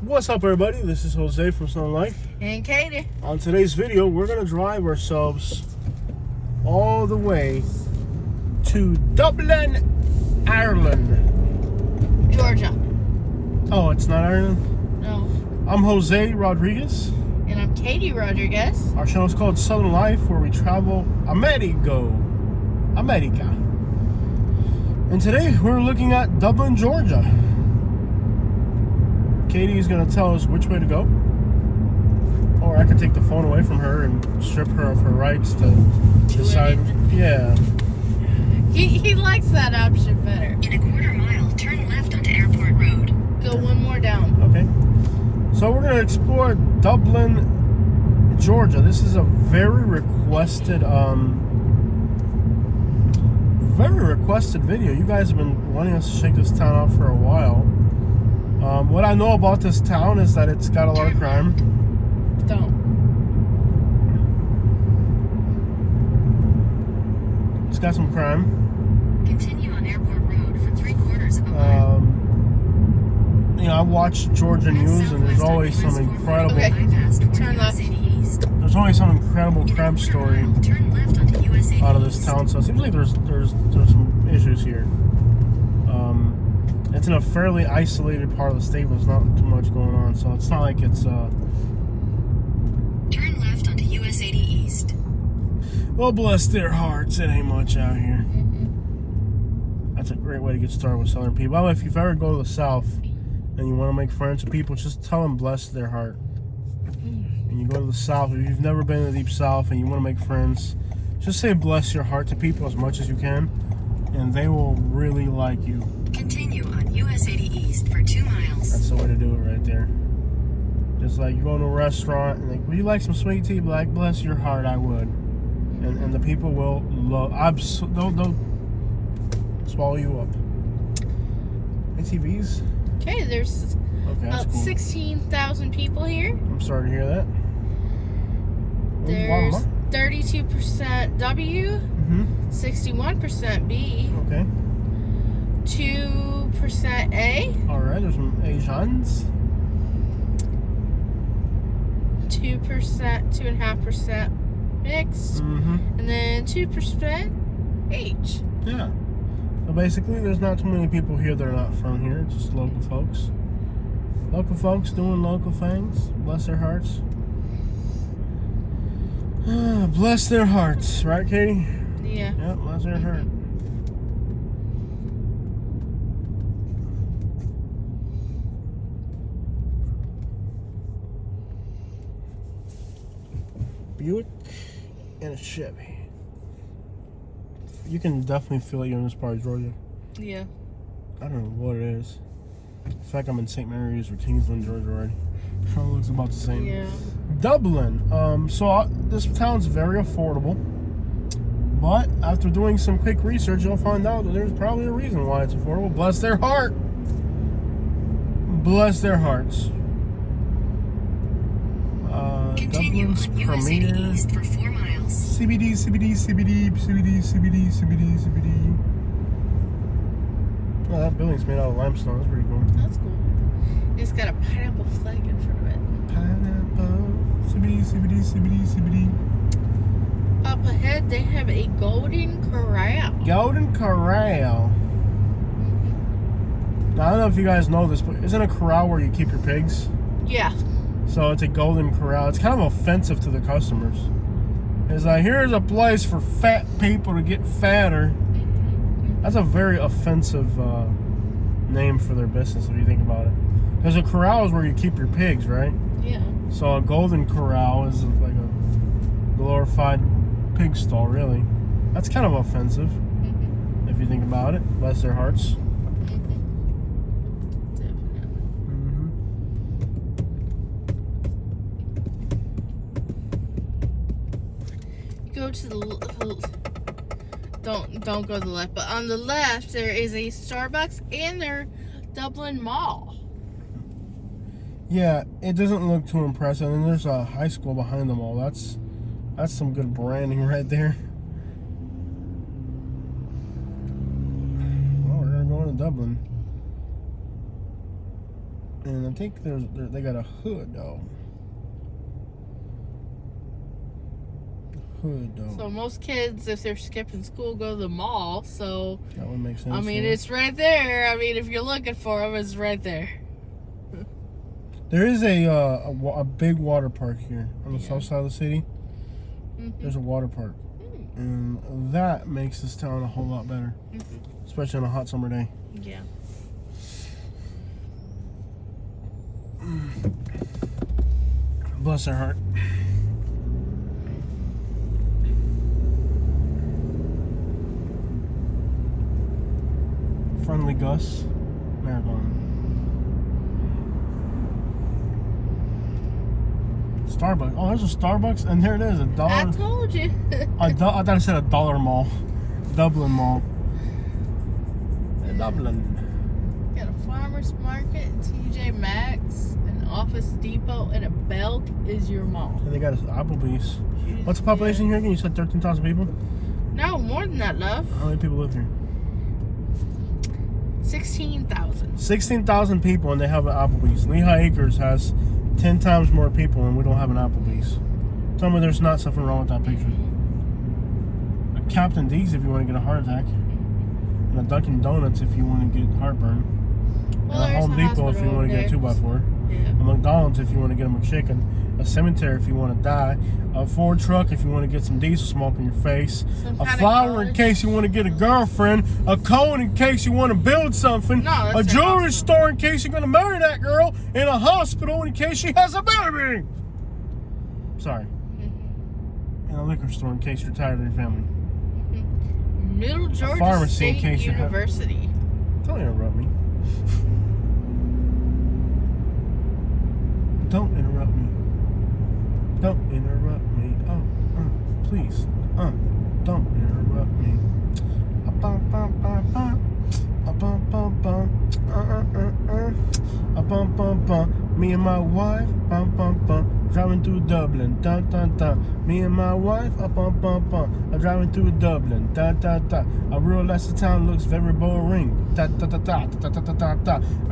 What's up, everybody? This is Jose from Sun Life. And Katie. On today's video, we're going to drive ourselves all the way to Dublin, Ireland. Georgia. Oh, it's not Ireland? No. I'm Jose Rodriguez. And I'm Katie Rodriguez. Our channel is called Southern Life, where we travel America. And today, we're looking at Dublin, Georgia. Katie is going to tell us which way to go. Or I could take the phone away from her and strip her of her rights to decide. Yeah. He likes that option better. In a quarter mile, turn left onto Airport Road. Go one more down. Okay. So we're going to explore Dublin, Georgia. This is a very requested video. You guys have been wanting us to shake this town out for a while. What I know about this town is that it's got a lot of crime. Don't. It's got some crime. Continue on Airport Road for 3/4 of a mile. You know, I watch Georgia news, and there's always some incredible. Okay. Turn left. There's always some incredible crime story Turn left onto US 80 out of this town. So it seems like there's some issues here. It's in a fairly isolated part of the state. There's not too much going on, so it's not like it's. Turn left onto US 80 East. Well, bless their hearts, it ain't much out here. That's a great way to get started with Southern people. Well, if you ever go to the South and you want to make friends with people, just tell them bless their heart. When you go to the South, if you've never been to the Deep South and you want to make friends, just say bless your heart to people as much as you can, and they will really like you. Continue on US 80 East for 2 miles. That's the way to do it right there. Just like you go to a restaurant and like, would you like some sweet tea? Be like, bless your heart, I would. And the people will love. They'll swallow you up. ATVs. Okay, there's about cool. 16,000 people here. I'm sorry to hear that. There's 32% W, 61% B, Okay. 2% A, Alright, there's some Asians. 2.5% mixed, and then 2% H. Yeah. So basically, there's not too many people here that are not from here. It's just local folks. Local folks doing local things. Bless their hearts. Bless their hearts. Right, Katie? Yeah. Yeah, bless their heart. Buick and a Chevy. You can definitely feel it here in this part of Georgia. Yeah. I don't know what it is. In fact, I'm in St. Mary's or Kingsland, Georgia already. It looks about the same. Yeah. Dublin. This town's very affordable. But after doing some quick research, you'll find out that there's probably a reason why it's affordable. Bless their heart. Bless their hearts. Continue Dublin's on US 80 premier East for 4 miles. CBD. Oh, that building's made out of limestone. That's pretty cool. That's cool. It's got a pineapple flag in front of it. Pineapple. CBD. Up ahead, they have a golden corral. Golden Corral. Now, I don't know if you guys know this, but isn't a corral where you keep your pigs? Yeah. So it's a golden corral. It's kind of offensive to the customers. It's like, here's a place for fat people to get fatter. That's a very offensive name for their business if you think about it. Because a corral is where you keep your pigs, right? Yeah. So a golden corral is like a glorified pig stall, really. That's kind of offensive if you think about it. Bless their hearts. Go to the don't go to the left, but on the left there is a Starbucks and their Dublin Mall. Yeah, it doesn't look too impressive. And there's a high school behind them all. That's some good branding right there. Well, we're gonna go into Dublin. And I think they got a hood though. Hood though. So most kids, if they're skipping school, go to the mall. So That would make sense. I mean, yeah. it's right there. I mean, if you're looking for them, it's right there. There is a big water park here on the Yeah. south side of the city. Mhm. There's a water park, and that makes this town a whole lot better, especially on a hot summer day. Yeah. Bless their heart. Friendly Gus, Marathon. Starbucks. Oh, there's a Starbucks, and there it is, I $1. told you. I thought I said a dollar mall. Dublin Mall. Dublin. Got a farmer's market, TJ Maxx, an Office Depot, and a Belk is your mall. And they got Applebee's. What's the population here again? You said 13,000 people? No, more than that, love. How many people live here? 16,000. 16,000 people, and they have an Applebee's. Lehigh Acres has 10 times more people, and we don't have an Applebee's. Tell me there's not something wrong with that picture. A Captain D's if you want to get a heart attack. And a Dunkin' Donuts if you want to get heartburn. Well, And a there's Home a Depot if you hospital want to get a over 2x4. Yeah. A McDonald's if you want to get a McChicken. A cemetery if you want to die. A Ford truck if you want to get some diesel smoke in your face. Some A kind of flower in college. case you want to get a girlfriend. A cone in case you want to build something. No, A that's a jewelry hospital. store in case you're going to marry that girl. And a hospital in case she has a baby. Sorry. And a liquor store in case you're tired of your family. Middle Georgia pharmacy in State case you have- University. Don't interrupt me. Don't interrupt me. Don't interrupt me. Oh, please. Don't interrupt me. Me and my wife, driving through Dublin, Me and my wife, I'm driving through Dublin, I realize the town looks very boring, I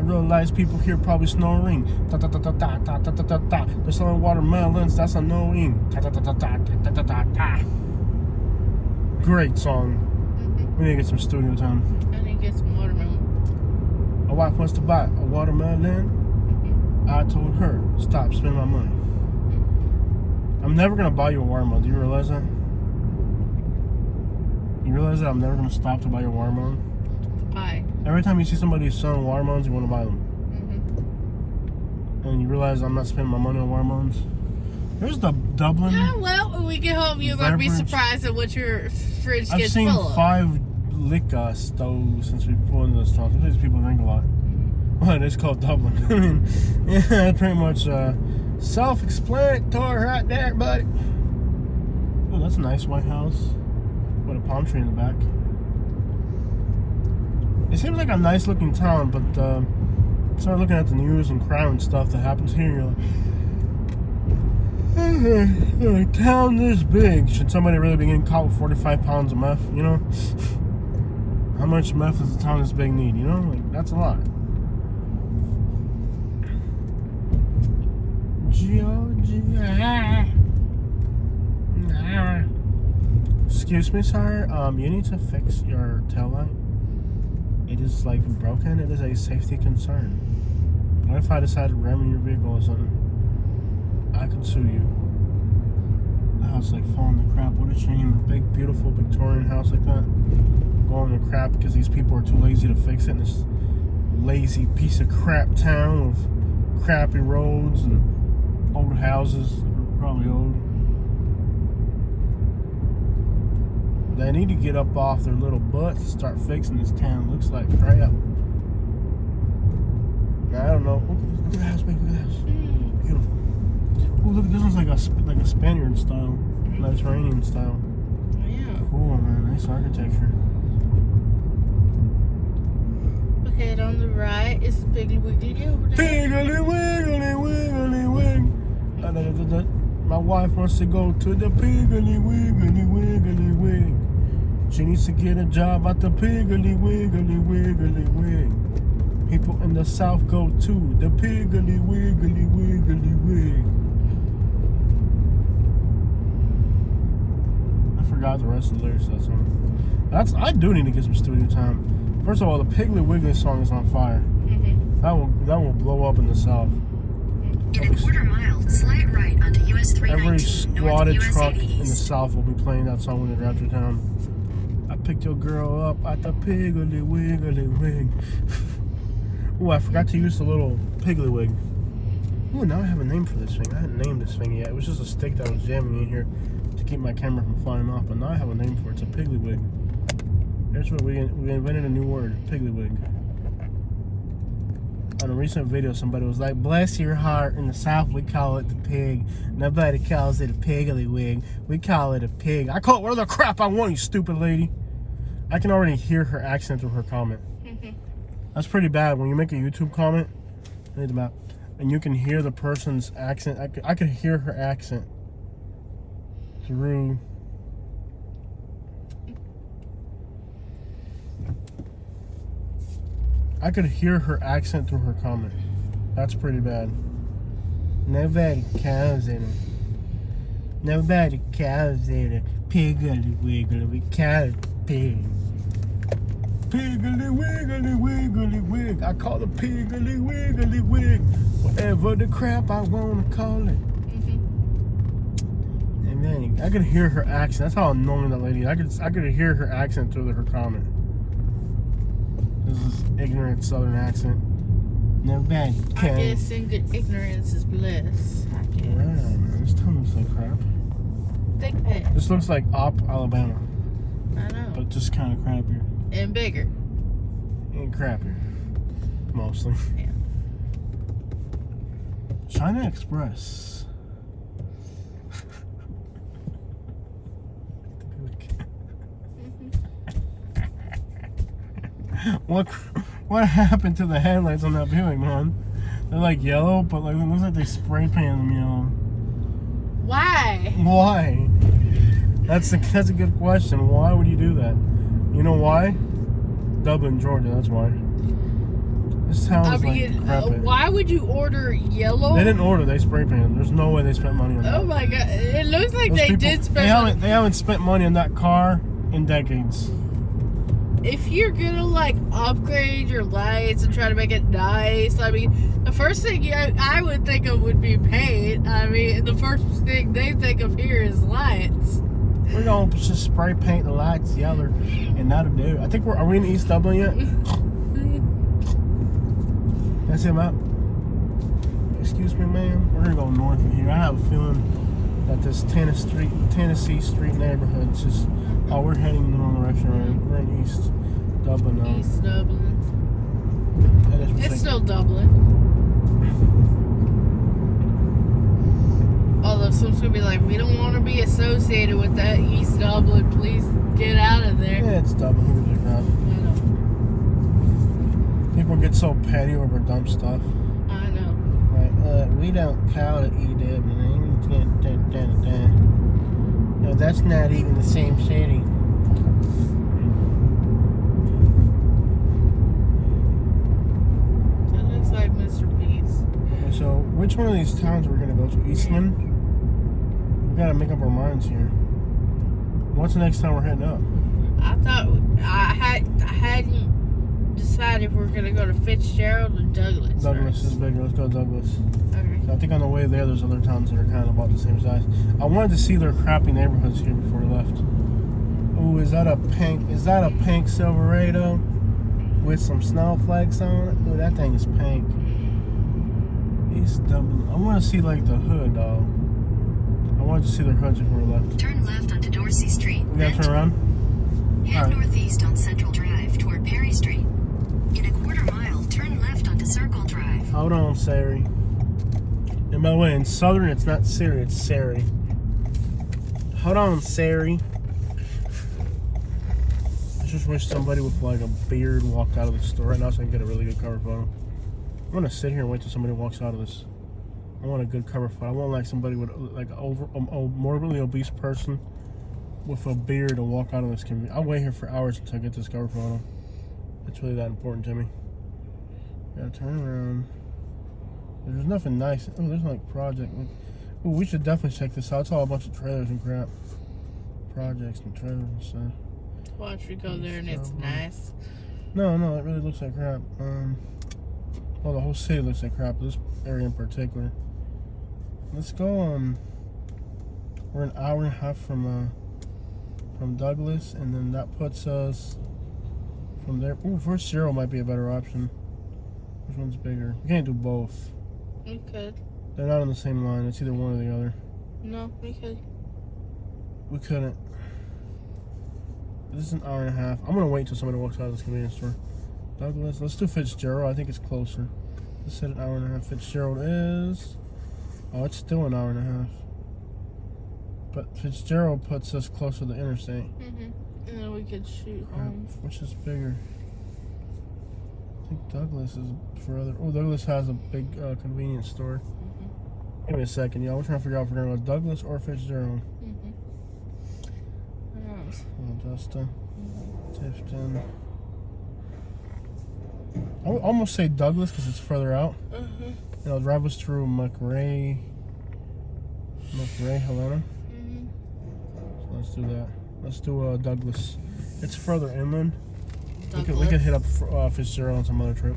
realize people here probably snoring, They're selling watermelons, that's annoying, Great song. We need to get some studio time. I need to get some watermelon. My wife wants to buy a watermelon. I told her, stop spending my money. I'm never going to buy you a watermelon. Do you realize that? You realize that I'm never going to stop to buy you a watermelon? Pie. Every time you see somebody selling watermelons, you want to buy them. And you realize I'm not spending my money on watermelons? There's the Dublin. Yeah, well, when we get home, you're going to be Beverage. surprised at what your fridge I've gets seen full of. 5 liquor stoves since we pulled into this town. These people drink a lot. Well, it's called Dublin. I mean, yeah, pretty much self-explanatory right there, buddy. Oh, that's a nice white house with a palm tree in the back. It seems like a nice-looking town, but start looking at the news and crime and stuff that happens here, you're like, a town this big, should somebody really be getting caught with 45 pounds of meth, you know? How much meth does a town this big need, you know? Like, that's a lot. Georgia. Excuse me, sir. You need to fix your taillight. It is like broken. It is a safety concern. What if I decide to ram in your vehicle or something? I could sue you. The house like falling to crap. What a shame. A big, beautiful Victorian house like that going to crap because these people are too lazy to fix it in this lazy piece of crap town with crappy roads and old houses that are probably old. They need to get up off their little butts and start fixing this town. It looks like crap. I don't know. Look at the house, baby. Look at the house. Beautiful. Oh, look, this one's like a Spaniard style, Mediterranean style. Yeah. Cool, man. Nice architecture. Okay, and on the right is the Piggly Wiggly over there. Piggly wiggly wiggly wig. My wife wants to go to the Piggly Wiggly Wiggly Wig. She needs to get a job at the Piggly Wiggly Wiggly Wig. People in the South go to the Piggly Wiggly Wiggly Wig. I forgot the rest of the lyrics of that song. I do need to get some studio time. First of all, the Piggly Wiggly song is on fire. That will blow up in the South. In a quarter mile, slight right onto US 319 Every north squatted of US truck 80 in the East. South will be playing that song when they drive through town. I picked your girl up at the Piggly Wiggly Wig. Ooh, I forgot to use the little Piggly Wig. Ooh, now I have a name for this thing. I hadn't named this thing yet. It was just a stick that was jamming in here to keep my camera from flying off. But now I have a name for it. It's a Piggly Wig. Here's what we invented a new word, Piggly Wig. On a recent video, somebody was like, bless your heart, in the South we call it the pig. Nobody calls it a Piggly Wig. We call it a pig. I call it whatever the crap I want, you stupid lady. I can already hear her accent through her comment. That's pretty bad. When you make a YouTube comment, read the map, and you can hear the person's accent. I could hear her accent through. I could hear her accent through her comment. That's pretty bad. Nobody calls it. Nobody calls it a Piggly Wiggly. We call it pig. Piggly Wiggly Wiggly Wig. I call it Piggly Wiggly Wig. Whatever the crap I wanna call it. And then I could hear her accent. That's how annoying that lady is. I could hear her accent through her comment. This is ignorant Southern accent. Nobody I can. guess in good ignorance is bliss. I guess. Yeah, man, this town looks like crap. Think that. This looks like Alabama, I know. but just kind of crappier. And bigger. And crappier, mostly. Yeah. China Express. What happened to the headlights on that Buick, man? They're like yellow, but like it looks like they spray painted them yellow. Why? Why? That's a good question. Why would you do that? You know why? Dublin, Georgia. That's why. This town is like crappy. Why would you order yellow? They didn't order. They spray painted. There's no way they spent money on that. Oh my god! It looks like Those they people- did spend money. They haven't spent money on that car in decades. If you're gonna like upgrade your lights and try to make it nice, I mean, the first thing I would think of would be paint. I mean, the first thing they think of here is lights. We're gonna just spray paint the lights yellow, and that'll do. I think are we in East Dublin yet? That's him up. Excuse me, ma'am. We're gonna go north of here. I have a feeling that this Tennessee Street neighborhood is just. Oh, we're heading in the wrong direction, right? We're in East Dublin now. East Dublin. And It's still Dublin. Although someone's gonna be like, we don't want to be associated with that East Dublin. Please get out of there. Yeah, it's Dublin. Who gives a crap? I know. People get so petty over dumb stuff. I know. Like, we don't call it EW. No, that's not even the same city. That looks like Mr. Peace. Okay, so which one of these towns are we gonna go to? Eastman? We gotta make up our minds here. What's the next town we're heading up? I thought I hadn't decided if we were gonna go to Fitzgerald or Douglas. Douglas first. is bigger. Let's go to Douglas. Okay. So I think on the way there, there's other towns that are kind of about the same size. I wanted to see their crappy neighborhoods here before we left. Ooh, is that a pink Silverado with some snowflakes on it? Ooh, that thing is pink. East Dublin. I want to see like the hood, dog. I wanted to see their hoods before we left. Turn left onto Dorsey Street. We gotta then turn around. Head Alright. northeast on Central Drive toward Perry Street. In a quarter mile, turn left onto Circle Drive. Hold on, Sari. And by the way, in Southern, it's not Siri, it's Sari. Hold on, Sari. I just wish somebody with like a beard walked out of the store right now so I can get a really good cover photo. I'm gonna sit here and wait till somebody walks out of this. I want a good cover photo. I want like somebody with like a morbidly obese person with a beard to walk out of this. I'll wait here for hours until I get this cover photo. It's really that important to me. Yeah, turn around. There's nothing nice. Oh, there's like project. Oh, we should definitely check this out. It's all a bunch of trailers and crap. Projects and trailers and stuff. Watch, we go there and it's nice. No, it really looks like crap. Well, the whole city looks like crap. This area in particular. Let's go. We're an hour and a half from Douglas, and then that puts us from there. Ooh, first zero might be a better option. Which one's bigger? We can't do both. We could. They're not on the same line. It's either one or the other. No, we could. We couldn't. This is an hour and a half. I'm gonna wait till somebody walks out of this convenience store. Douglas, let's do Fitzgerald. I think it's closer. Let's set an hour and a half. Fitzgerald is. Oh, it's still an hour and a half. But Fitzgerald puts us closer to the interstate. And then we could shoot home. Which is bigger? I think Douglas is further. Oh, Douglas has a big convenience store. Give me a second, y'all. We're trying to figure out if we're going to go Douglas or Fitzgerald. Augusta, Tifton. I would almost say Douglas because it's further out. And it'll drive us through McRae, Helena. So let's do that. Let's do Douglas. It's further inland. We could hit up Fitzgerald on some other trip.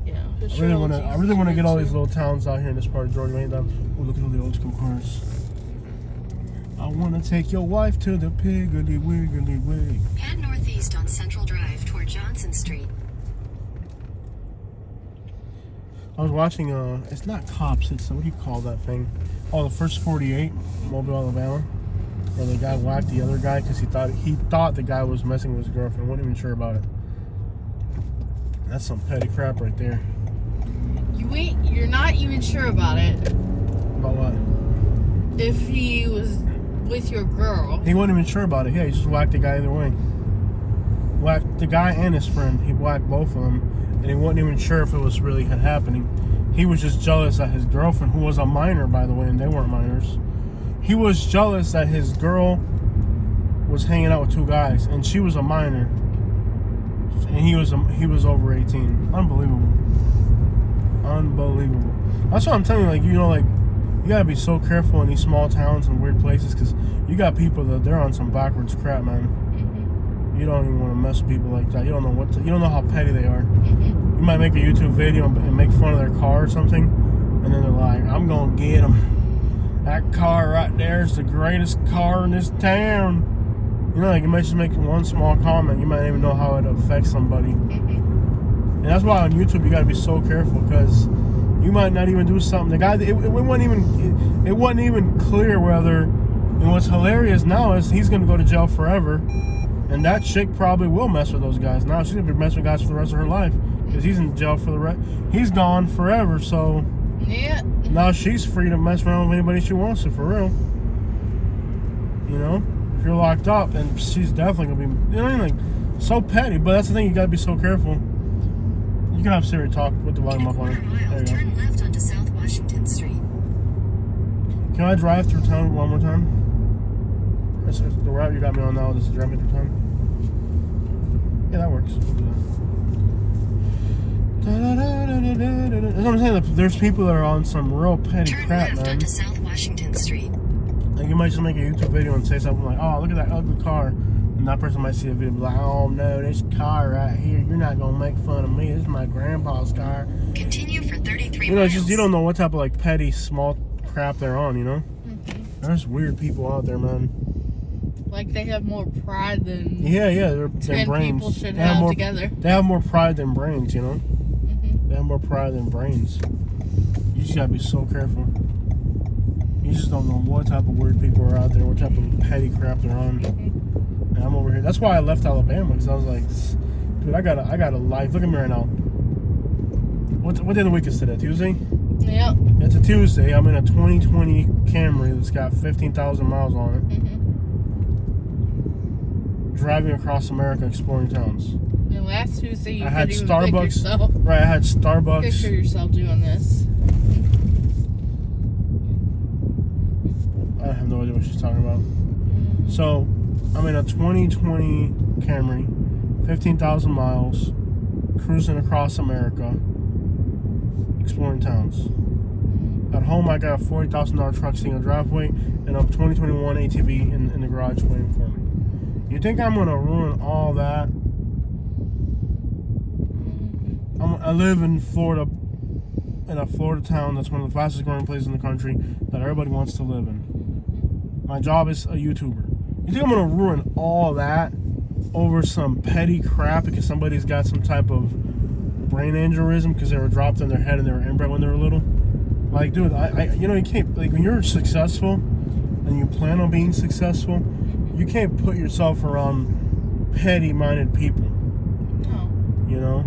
Yeah, I really want to get all these little towns out here in this part of Georgia. Oh, look at all the old school cars. I want to take your wife to the Piggly Wiggly Way. Head northeast on Central Drive toward Johnson Street. I was watching, it's not Cops, it's, what do you call that thing? Oh, the First 48, Mobile, Alabama. Where the guy whacked the other guy because he thought the guy was messing with his girlfriend. Wasn't even sure about it. That's some petty crap right there. You're not even sure about it. About what? If he was with your girl. He wasn't even sure about it. Yeah, he just whacked the guy either way. Whacked the guy and his friend. He whacked both of them. And he wasn't even sure if it was really happening. He was just jealous that his girlfriend, who was a minor, by the way, and they weren't minors. He was jealous that his girl was hanging out with two guys, and she was a minor. And he was over 18. Unbelievable. That's what I'm telling you. Like, you know, like, you gotta be so careful in these small towns and weird places because you got people that they're on some backwards crap, man. You don't even want to mess with people like that. You don't know you don't know how petty they are. You might make a YouTube video and make fun of their car or something, and then they're like, "I'm gonna get them. That car right there is the greatest car in this town." You know, like, you might just make one small comment. You might not even know how it affects somebody. And that's why on YouTube you gotta be so careful because you might not even do something. The guy, it wasn't even clear whether. And what's hilarious now is he's gonna go to jail forever, and that chick probably will mess with those guys. Now she's gonna be messing with guys for the rest of her life because he's in jail for the rest. He's gone forever, so yeah. Now she's free to mess around with anybody she wants to, for real. You know, if you're locked up, then she's definitely gonna be, you know, like, so petty. But that's the thing, you gotta be so careful. You can have Siri talk with the volume up on it. There you go. Turn left onto South Washington Street. Can I drive through town one more time? The route you got me on now is drive me through town. Yeah, that works. We'll do that. That's what I'm saying. There's people that are on some real petty Turn crap, left man. onto South Washington Street. Like, you might just make a YouTube video and say something like, "Oh, look at that ugly car," and that person might see a video and be like, "Oh no, this car right here, you're not gonna make fun of me. This is my grandpa's car." Continue for 33 You know, it's miles. just, you don't know what type of, like, petty small crap they're on. You know, there's weird people out there, man. Like, they have more pride than Yeah, their 10 brains. people should They have more, together. They have more pride than brains, you know? They have more pride than brains. You just gotta be so careful. You just don't know what type of weird people are out there, what type of petty crap they're on. And I'm over here. That's why I left Alabama, because I was like, dude, I got a life. Look at me right now. What day of the week is today? Tuesday? Yep. It's a Tuesday. I'm in a 2020 Camry that's got 15,000 miles on it. Driving across America, exploring towns. And last Tuesday you I had couldn't even pick Starbucks. yourself. Right, I had Starbucks. Picture yourself doing this. I have no idea what she's talking about. So, I'm in a 2020 Camry, 15,000 miles, cruising across America. exploring towns. At home, I got a $40,000 truck sitting in the driveway and a 2021 ATV in the garage waiting for me. You think I'm gonna ruin all that? I live in Florida, in a Florida town that's one of the fastest growing places in the country that everybody wants to live in. My job is a YouTuber. You think I'm gonna ruin all that over some petty crap because somebody's got some type of brain aneurysm because they were dropped on their head and they were inbred when they were little? Like, dude, you can't, like, when you're successful and you plan on being successful, you can't put yourself around petty-minded people. No. You know?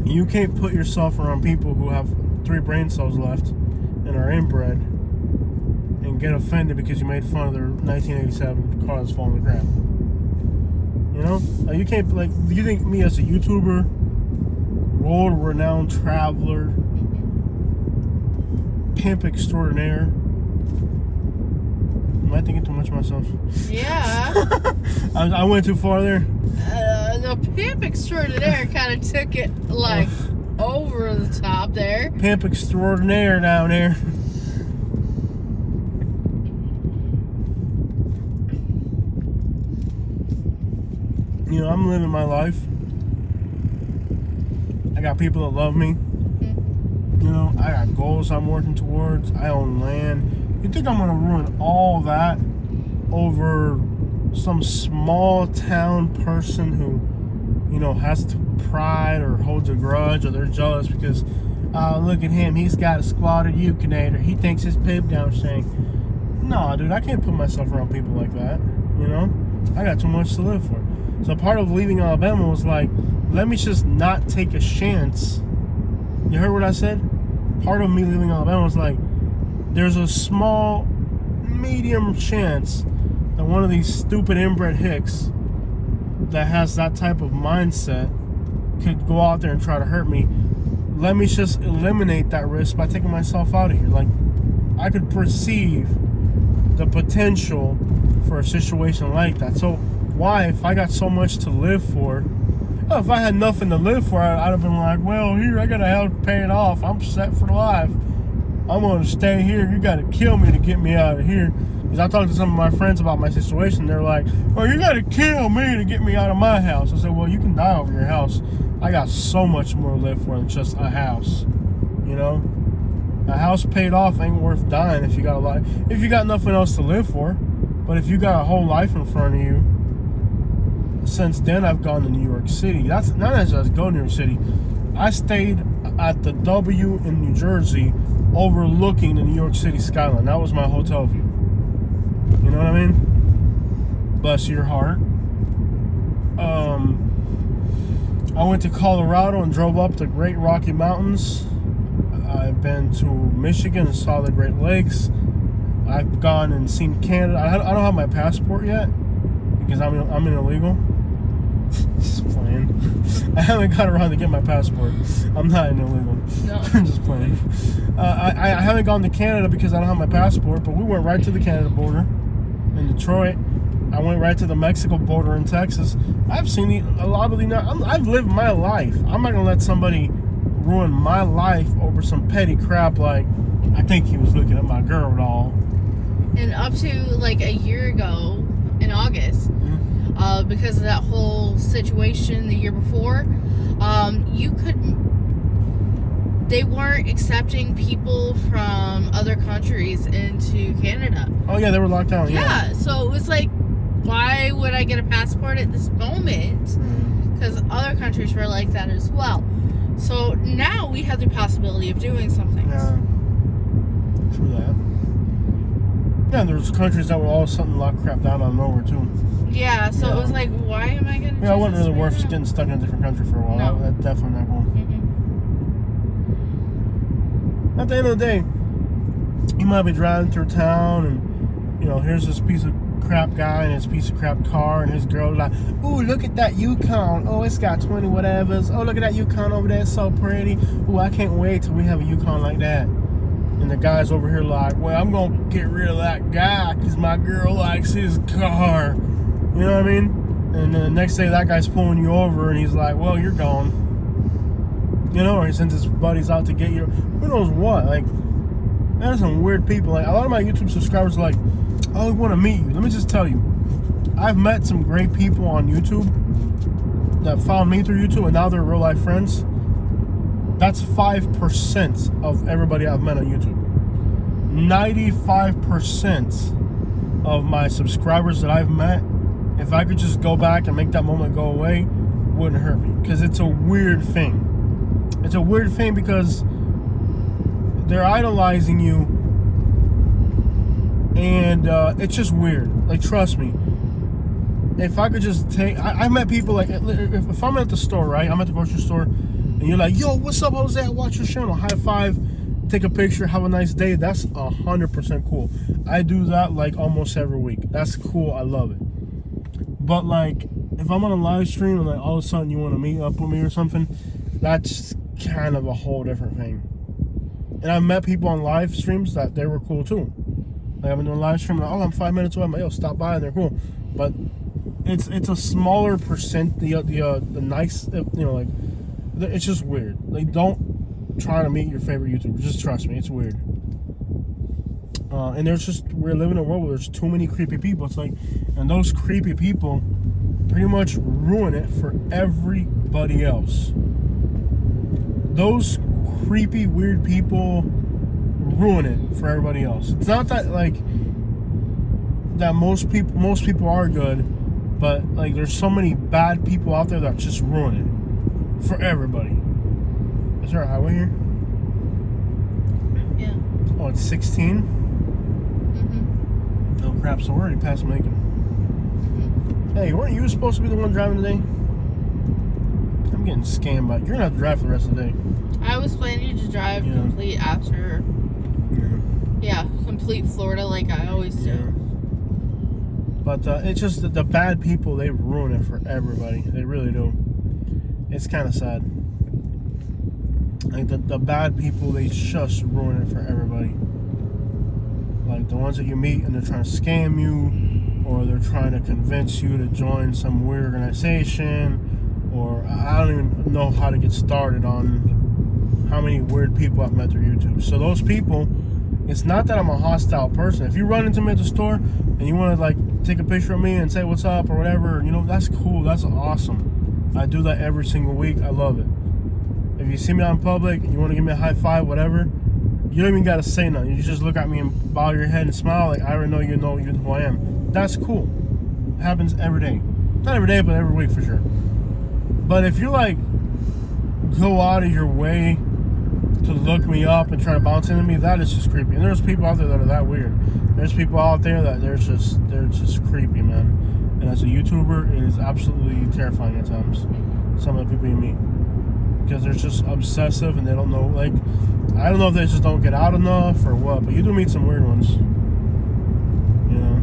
You can't put yourself around people who have 3 brain cells left and are inbred and get offended because you made fun of their 1987 car that's falling to crap. You know? Like, you can't, like, you think me as a YouTuber, world-renowned traveler, pimp extraordinaire. Am I thinking too much of myself? Yeah. I went too far there. The pimp extraordinaire kind of took it like over the top there. Pimp extraordinaire down there. You know, I'm living my life. I got people that love me. You know, I got goals I'm working towards. I own land. You think I'm gonna ruin all that over some small town person who, you know, has pride or holds a grudge or they're jealous because, look at him, he's got a squatted Yukinator. He thinks his pip down shank. No, dude, I can't put myself around people like that. You know, I got too much to live for. So part of leaving Alabama was like, let me just not take a chance. You heard what I said? Part of me leaving Alabama was like, there's a small, medium chance that one of these stupid inbred hicks that has that type of mindset could go out there and try to hurt me. Let me just eliminate that risk by taking myself out of here. Like, I could perceive the potential for a situation like that. So why, if I got so much to live for, if I had nothing to live for, I'd have been like, well, here, I got to help pay it off. I'm set for life. I'm going to stay here. You got to kill me to get me out of here. Because I talked to some of my friends about my situation. They're like, well, you got to kill me to get me out of my house. I said, well, you can die over your house. I got so much more to live for than just a house. You know? A house paid off ain't worth dying if you got a lot. If you got nothing else to live for. But if you got a whole life in front of you, since then I've gone to New York City. That's not as I go to New York City. I stayed at the W in New Jersey overlooking the New York City skyline. That was my hotel view. You know what I mean? Bless your heart. I went to Colorado and drove up the Great Rocky Mountains. I've been to Michigan and saw the Great Lakes. I've gone and seen Canada. I don't have my passport yet because I'm an illegal. Just playing. I haven't got around to get my passport. I'm not an illegal. No. I'm just playing. I haven't gone to Canada because I don't have my passport, but we went right to the Canada border in Detroit. I went right to the Mexico border in Texas. I've seen a lot of I've lived my life. I'm not gonna let somebody ruin my life over some petty crap like, I think he was looking at my girl doll. And up to like a year ago in August, because of that whole situation the year before, they weren't accepting people from other countries into Canada. Oh yeah, they were locked down. Yeah, so it was like, why would I get a passport at this moment? Because other countries were like that as well. So now we have the possibility of doing something. Yeah, true that. Yeah, there's countries that were all of a sudden locked crap down out of nowhere too. Yeah, so it was like, why am I gonna? Yeah, it wasn't really worth getting stuck in a different country for a while. No. That's definitely not cool. At the end of the day, you might be driving through town and, you know, here's this piece of crap guy and his piece of crap car and his girl like, ooh, look at that Yukon. Oh, it's got 20 whatevers. Oh, look at that Yukon over there. It's so pretty. Ooh, I can't wait till we have a Yukon like that. And the guy's over here like, well, I'm going to get rid of that guy because my girl likes his car. You know what I mean? And then the next day that guy's pulling you over and he's like, well, you're gone. You know, or he sends his buddies out to get you. Who knows what? Like, there's some weird people. Like, a lot of my YouTube subscribers are like, "Oh, I want to meet you." Let me just tell you, I've met some great people on YouTube that found me through YouTube, and now they're real life friends. That's 5% of everybody I've met on YouTube. 95% of my subscribers that I've met, if I could just go back and make that moment go away, wouldn't hurt me. Because it's a weird thing. It's a weird thing because they're idolizing you, and it's just weird. Like, trust me. If I could just take... I met people, like, if I'm at the store, right? I'm at the grocery store, and you're like, "Yo, what's up, Jose? I watch your channel." High five, take a picture, have a nice day. That's 100% cool. I do that, like, almost every week. That's cool. I love it. But, like, if I'm on a live stream and, like, all of a sudden you want to meet up with me or something, that's kind of a whole different thing. And I've met people on live streams that they were cool, too. Like, I've been doing a live stream, and, "Oh, I'm 5 minutes away." I'm like, "Yo, stop by," and they're cool. But it's a smaller percent, the nice, you know, like, it's just weird. Like, don't try to meet your favorite YouTuber. Just trust me, it's weird. And we're living in a world where there's too many creepy people. It's like, and those creepy people pretty much ruin it for everybody else. Those creepy, weird people ruin it for everybody else. It's not that, like, that most people are good, but, like, there's so many bad people out there that just ruin it for everybody. Is there a highway here? Yeah. Oh, it's 16? Mm-hmm. Oh, crap. So we're already past Macon. Mm-hmm. Hey, weren't you supposed to be the one driving today? I'm getting scammed by... You're going to have to drive for the rest of the day. I was planning to drive complete after... Yeah, complete Florida like I always do. Yeah. But it's just the bad people, they ruin it for everybody. They really do. It's kind of sad. Like, the bad people, they just ruin it for everybody. Like, the ones that you meet and they're trying to scam you, or they're trying to convince you to join some weird organization, or I don't even know how to get started on how many weird people I've met through YouTube. So those people, it's not that I'm a hostile person. If you run into me at the store and you want to, like, take a picture of me and say what's up or whatever, you know, that's cool. That's awesome. I do that every single week. I love it. If you see me out in public and you want to give me a high five, whatever, you don't even got to say nothing. You just look at me and bow your head and smile like, I already know you who I am. That's cool. It happens every day. Not every day, but every week for sure. But if you, like, go out of your way to look me up and try to bounce into me, that is just creepy. And there's people out there that are that weird. There's people out there that they're just creepy, man. And as a YouTuber, it is absolutely terrifying at times. Some of the people you meet, because they're just obsessive and they don't know. Like, I don't know if they just don't get out enough or what. But you do meet some weird ones. You know,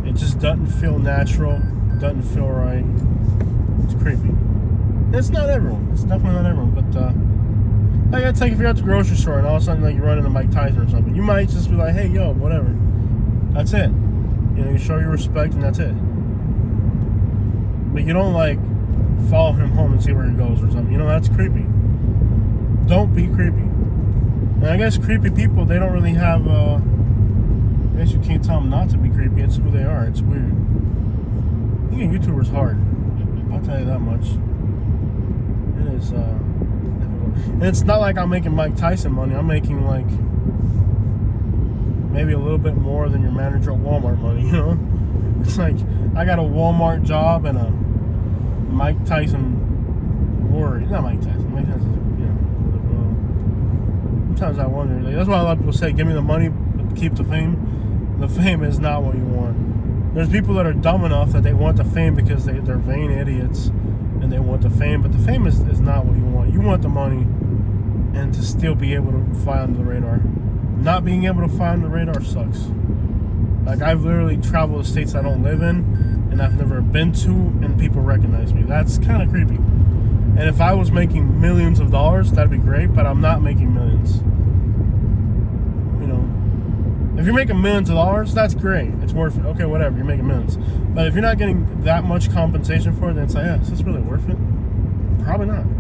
it just doesn't feel natural. Doesn't feel right. It's creepy. It's not everyone. It's definitely not everyone. But like, it's like if you're at the grocery store and all of a sudden, like, you run into Mike Tyson or something, you might just be like, "Hey, yo, whatever." That's it. You know, you show your respect and that's it. But you don't, like, follow him home and see where he goes or something. You know, that's creepy. Don't be creepy. And I guess creepy people, they don't really have. I guess you can't tell them not to be creepy. It's who they are. It's weird. Being a YouTuber is hard. I'll tell you that much. It is difficult. And it's not like I'm making Mike Tyson money. I'm making, like, maybe a little bit more than your manager at Walmart money, you know? It's like, I got a Walmart job and a Mike Tyson worry. Not Mike Tyson. Mike Tyson, you know. Sometimes I wonder. Like, that's why a lot of people say, give me the money, but keep the fame. The fame is not what you want. There's people that are dumb enough that they want the fame because they're vain idiots and they want the fame, but the fame is not what you want. You want the money and to still be able to fly under the radar. Not being able to fly under the radar sucks. Like, I've literally traveled to states I don't live in and I've never been to, and people recognize me. That's kind of creepy. And if I was making millions of dollars, that'd be great, but I'm not making millions. You know, if you're making millions of dollars, that's great. It's worth it. Okay, whatever, you're making millions. But if you're not getting that much compensation for it, then it's like, yeah, is this really worth it? Probably not.